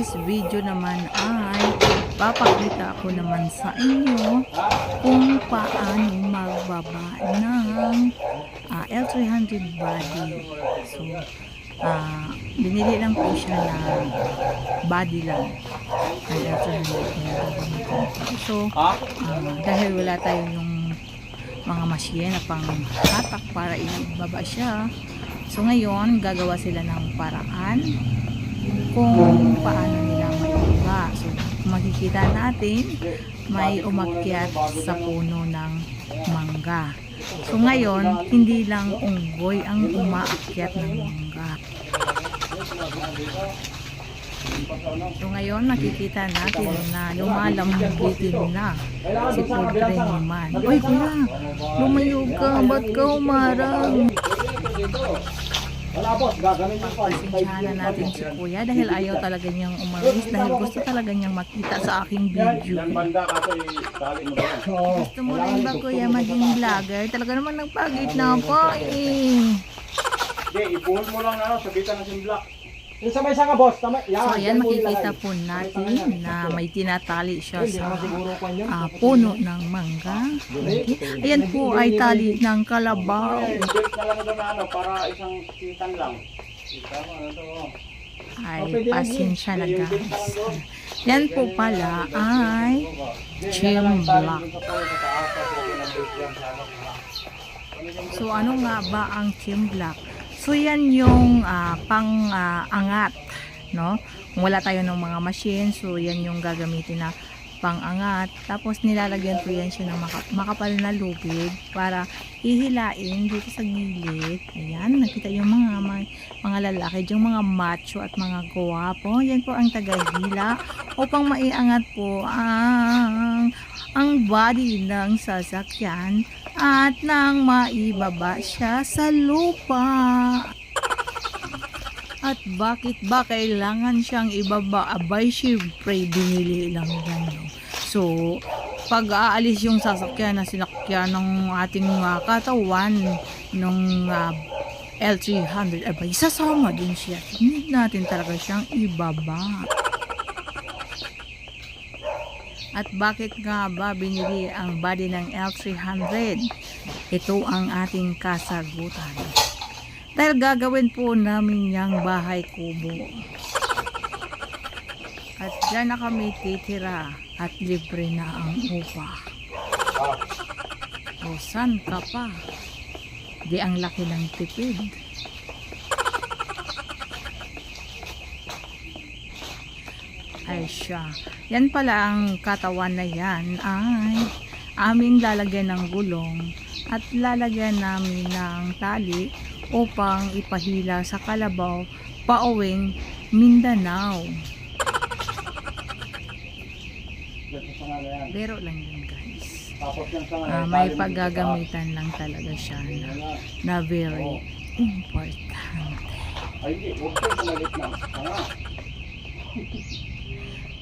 today's video naman ay papakita ko naman sa inyo kung paano magbaba ng L300 body. So, binili lang po siya na body lang ng L300. So, dahil wala tayong mga machine na pang hatak para ibaba siya, so ngayon gagawa sila ng paraan kung paano nila maibaba. So makikita natin may umakyat sa puno ng mangga. So ngayon hindi lang unggoy ang umaakyat ng mangga. So ngayon nakikita natin na lumalambitin na si Pudre naman. Uy kuya, lumayo ka, ba't ka umarang? Pasensyahan na natin si kuya dahil ayaw talaga niyang umalis, dahil gusto talaga niyang makita sa aking video. Gusto mo rin ba kuya maging vlogger? Talaga naman nagpagit na ako eh. Hindi, ipuhol mo lang na sabitan ng simblak. Yung sa may sanga boss, tama. So ayan, makikita po natin na may tinatali siya sa puno ng mangga. Ayan po ay tali ng kalabaw. Belt na lang ito na ano, para isang kitan lang. Ay, pasensya na guys. Yan po pala ay chimblak. So ano nga ba ang chimblak? So yan yung pang-angat, no? Kung wala tayo ng mga machine, so yan yung gagamitin na pang-angat. Tapos nilalagyan po yan siya ng makapal na lubid para ihilain dito sa gilid. Ayan, nakita yung mga lalaki, yung mga macho at mga gwapo. Yan po ang tagahila upang maiangat po ang body ng sasakyan at nang maibaba siya sa lupa. At bakit ba kailangan siyang ibaba? Abay, syempre binili lang yan. So pag aalis yung sasakyan na sinakyan ng ating katawan ng L300, abay sasama din siya. Need natin talaga siyang ibaba. At bakit nga ba binili ang body ng L300? Ito ang ating kasagutan. Dahil gagawin po namin yung bahay kubo. At dyan na kami titira at libre na ang upa. O saan ka pa? Di ang laki ng tipid. Ay siya. Yan pala ang katawan na yan ay aming lalagyan ng gulong at lalagyan namin ng tali upang ipahila sa kalabaw pauwing Mindanao. Pero lang yun guys. May paggagamitan lang talaga siya na very importante.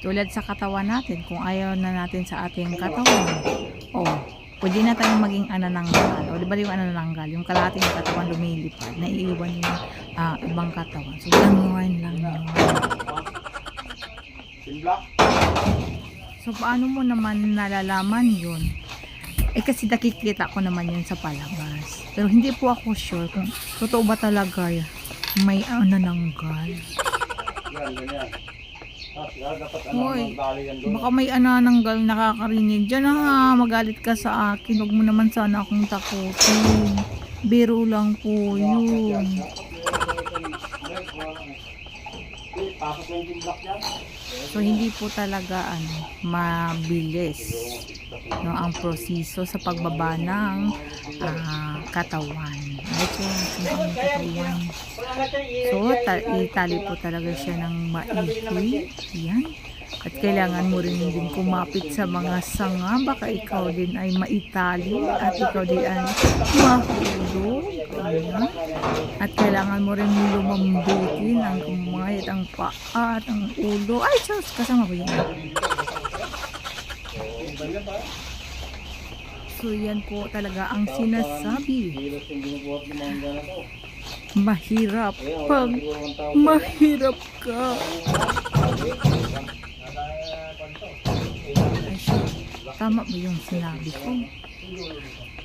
Tulad sa katawan natin, kung ayaw na natin sa ating katawan, pwede na tayong maging anananggal. O diba yung anananggal, yung kalahating katawan lumilipad, naiiwan yung ibang katawan. So gano'n lang yun. So paano mo naman nalalaman yun? Eh kasi nakikita ko naman yun sa palabas. Pero hindi po ako sure kung totoo ba talaga may anananggal. Hoy, baka may anananggal nakakarinig dyan ha, magalit ka sa akin, huwag mo naman sana akong takutin, biro lang po yun. So hindi po talaga mabilis ang proseso sa pagbaba ng katawan. Ito ang katawan. So itali po talaga siya ng maigi. Yan. At kailangan mo rin din kumapit sa mga sanga, baka ikaw din ay maitali at ikaw din ay mahulog. At kailangan mo rin lumambutin ang kumayat, ang paa at ang ulo. Ay, Diyos, kasama ba yun? So yan po talaga ang sinasabi. Mahirap pag mahirap ka. Ay, shit. Tama ba yung sinabi ko?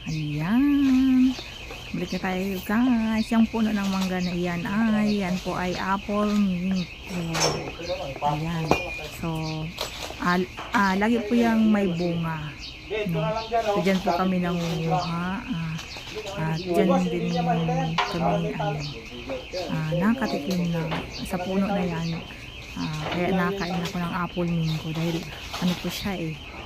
Ayan. Balik na tayo guys. Yung puno ng mangga na iyan ay, yan po ay apple mango. Ayan. So, lagi po yung may bunga. No? So, dyan po kami nangunguha. At dyan din kami nakatikim na sa puno na yan. Kaya nakain ako ng apple mango dahil ano po siya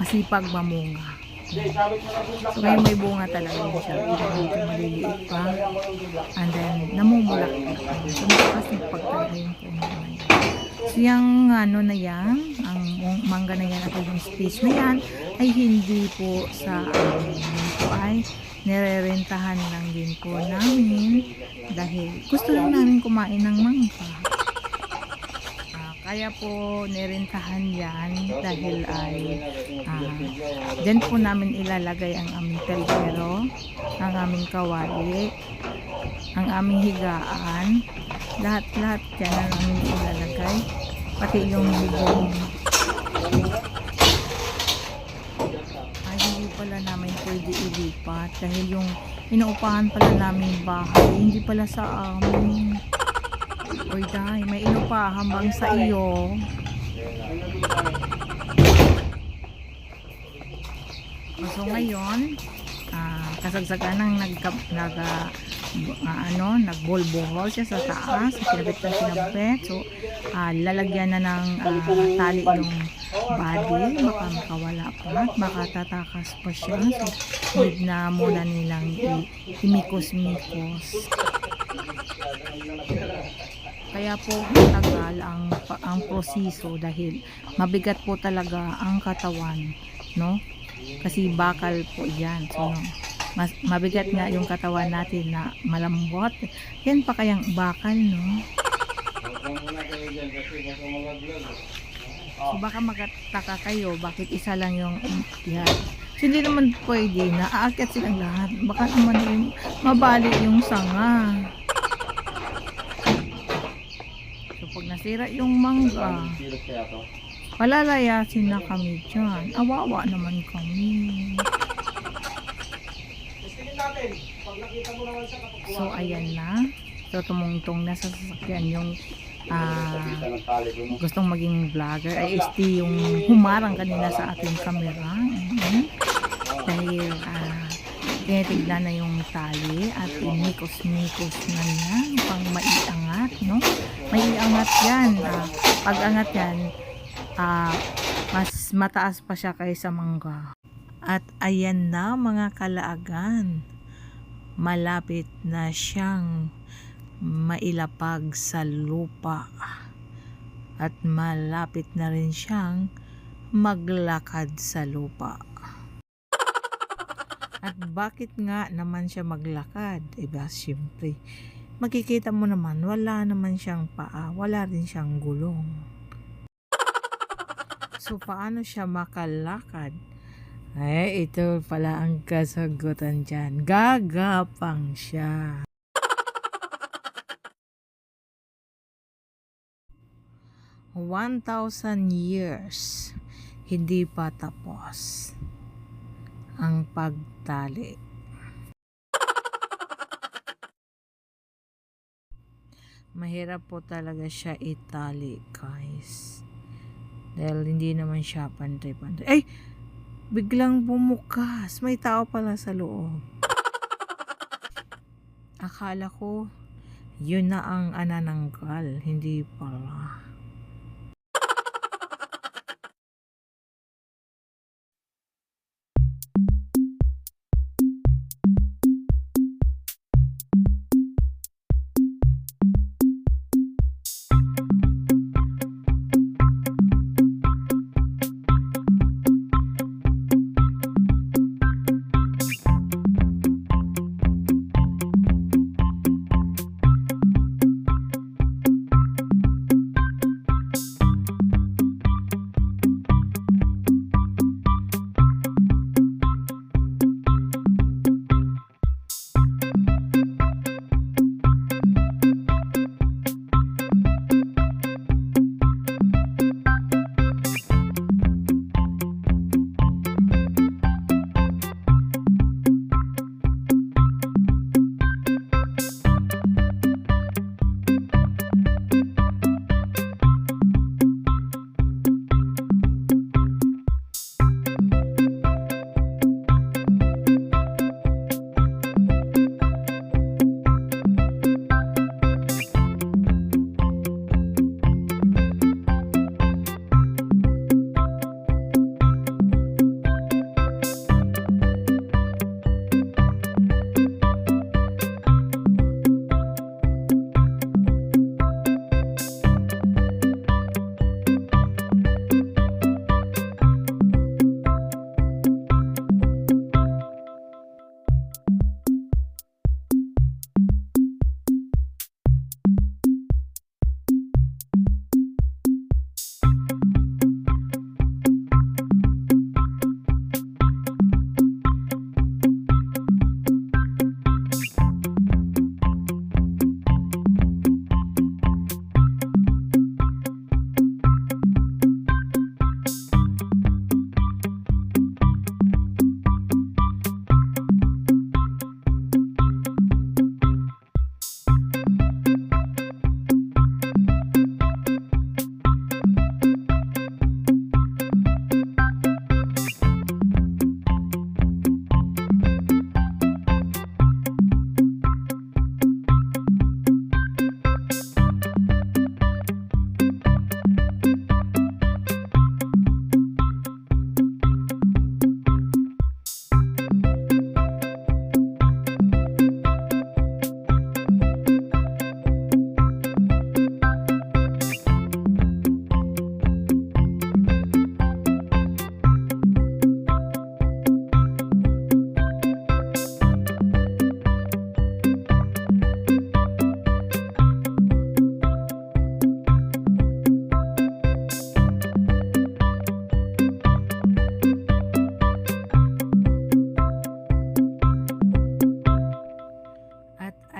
masipag mamunga. So ngayon may bunga talaga yun siya. Medyo maliliit pa. And then namumulak na. So nakasipag talaga yung puno na yan. So yung ano na yan, ang mangga na yan at yung space na yan ay hindi po sa po ay nirerentahan lang din po namin dahil gusto lang namin kumain ng mangga. Kaya po nirentahan yan dahil ay dyan po namin ilalagay ang aming kaldero, ang aming kawali, ang aming higaan, lahat dyan ang aming ilalagay, pati yung higong. Hindi pala namin pwede ilipat dahil yung inuupahan pala namin bahay hindi pala sa amin. Oy day, may inupahan bang sa iyo? So ngayon kasagsagan ng nagbolbohol siya sa taas, sinabit. So lalagyan na ng tali yung body, baka makawala pa at baka tatakas pa siya. So need na muna nilang imikos-mikos. Kaya po matagal ang proseso dahil mabigat po talaga ang katawan, no? Kasi bakal po yan. So mas mabigat nga yung katawan natin na malambot. Yan pa kayang bakal, no? So baka magtataka kayo bakit isa lang yung yan. So, hindi naman pwede na aakyat silang lahat. Baka naman yung mabali yung sanga. So pag nasira yung mangga, palalayasin na kami dyan. Awawa naman kami. So ayan na. So tumungtong na sa sasakyan yung gustong maging vlogger. Ay yung humarang kanina sa ating camera. Dahil tinitignan na yung tali at inikos-mikos na niya pang maiangat, no? Maiangat yan. Pag angat yan, mas mataas pa siya kaysa mangga. At ayan na mga kalaagan, malapit na siyang mailapag sa lupa at malapit na rin siyang maglakad sa lupa. At bakit nga naman siya maglakad? Diba, siyempre makikita mo naman wala naman siyang paa, wala rin siyang gulong. So paano siya makalakad? Ay, ito pala ang kasagutan dyan. Gagapang siya. $1,000 years hindi pa tapos ang pagtali. Mahirap po talaga siya itali, guys, dahil hindi naman siya pantay-pantay. Ay! Biglang bumukas. May tao pala sa loob. Akala ko yun na ang anananggal. Hindi pala.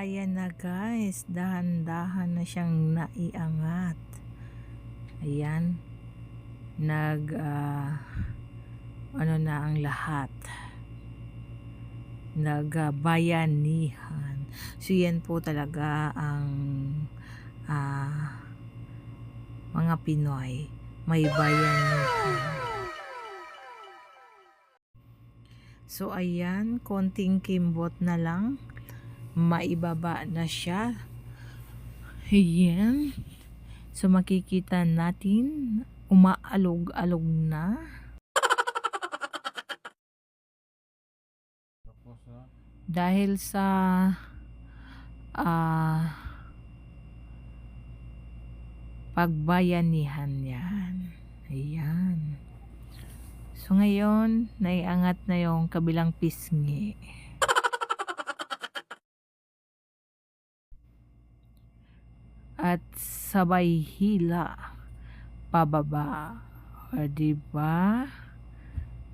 ayan na guys, dahan-dahan na siyang naiangat. Ayan, ano na ang lahat, nagbayanihan. So yan po talaga ang mga Pinoy, may bayanihan. So ayan, konting kimbot na lang, maibaba na siya. Ayan. So makikita natin, umaalog-alog na. Dahil sa pagbayanihan yan. Ayan. So ngayon, naiangat na yung kabilang pisngi. At sabay hila pababa. O diba?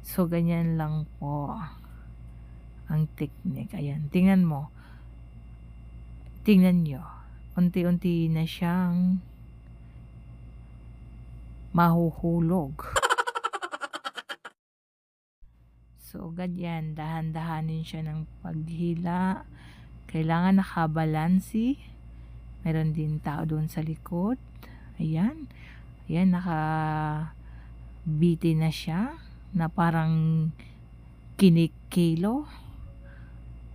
So ganyan lang po ang technique. Ayan, tingnan mo. Tingnan nyo. Unti-unti na siyang mahuhulog. So, ganyan. Dahan-dahanin siya ng paghila. Kailangan nakabalansi. Meron din tao doon sa likod. Ayan. Ayan, nakabiti na siya. Na parang kinikilo.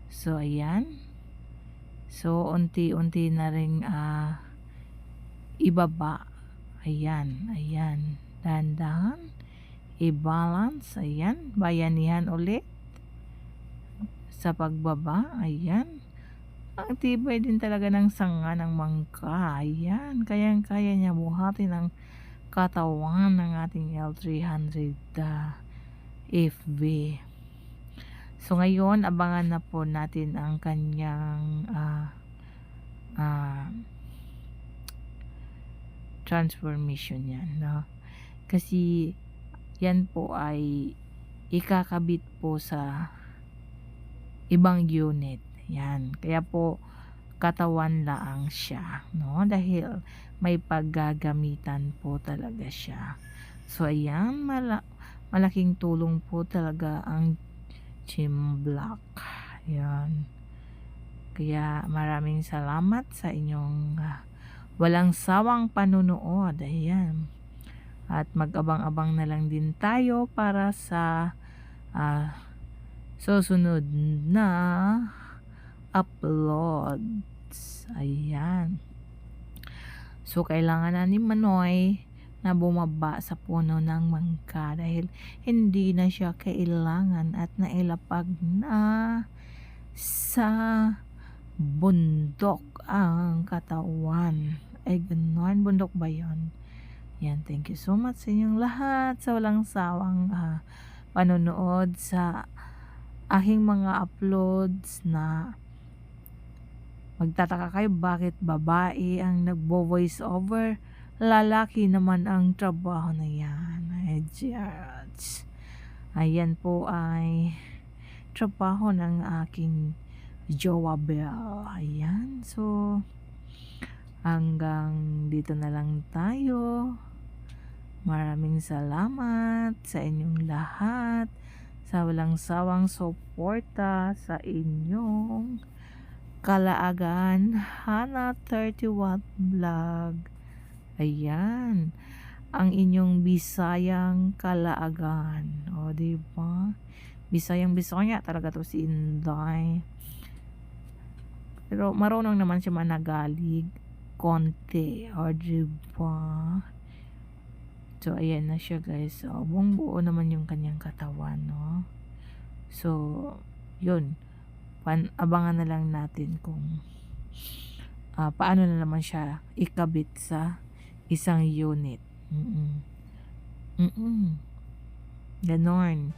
So, ayan. So, unti-unti na rin ibaba. Ayan. Ayan. Dahan-dahan. I-balance, ayan, bayanihan ulit sa pagbaba, ayan. Ang tibay din talaga ng sanga ng mangka, ayan, kayang-kaya niya buhatin ang katawan ng ating L300 FV. So ngayon, abangan na po natin ang kanyang transformation yan, no? Kasi yan po ay ikakabit po sa ibang unit. Yan. Kaya po katawan lang siya, no? Dahil may paggagamitan po talaga siya. So ayan, malaking tulong po talaga ang Chimblock. Yan. Kaya maraming salamat sa inyong walang sawang panunood. Ayan. At mag-abang-abang na lang din tayo para sa susunod na uploads. Ayan. So, kailangan na ni Manoy na bumaba sa puno ng mangka dahil hindi na siya kailangan at nailapag na sa bundok ang katawan. Ay, ganon. Bundok ba yun? Yan, thank you so much sa inyong lahat sa walang sawang panonood sa aking mga uploads na magtataka kayo bakit babae ang nagbo-voice over, lalaki naman ang trabaho na yan. Ayan po ay trabaho ng aking jowa Bell. Ayan, so hanggang dito na lang tayo. Maraming salamat sa inyong lahat sa walang sawang suporta sa inyong kalaagan. Hana 30 Watt Vlog. Ayan, ang inyong Bisayang kalaagan. O diba? Bisayang Bisaya talaga to si Inday. Pero marunong naman siya managalig konti. O diba? So, ayan na siya guys. So, buong buo naman yung kanyang katawan, no? So, yun. Abangan na lang natin kung paano na naman siya ikabit sa isang unit. Ganon.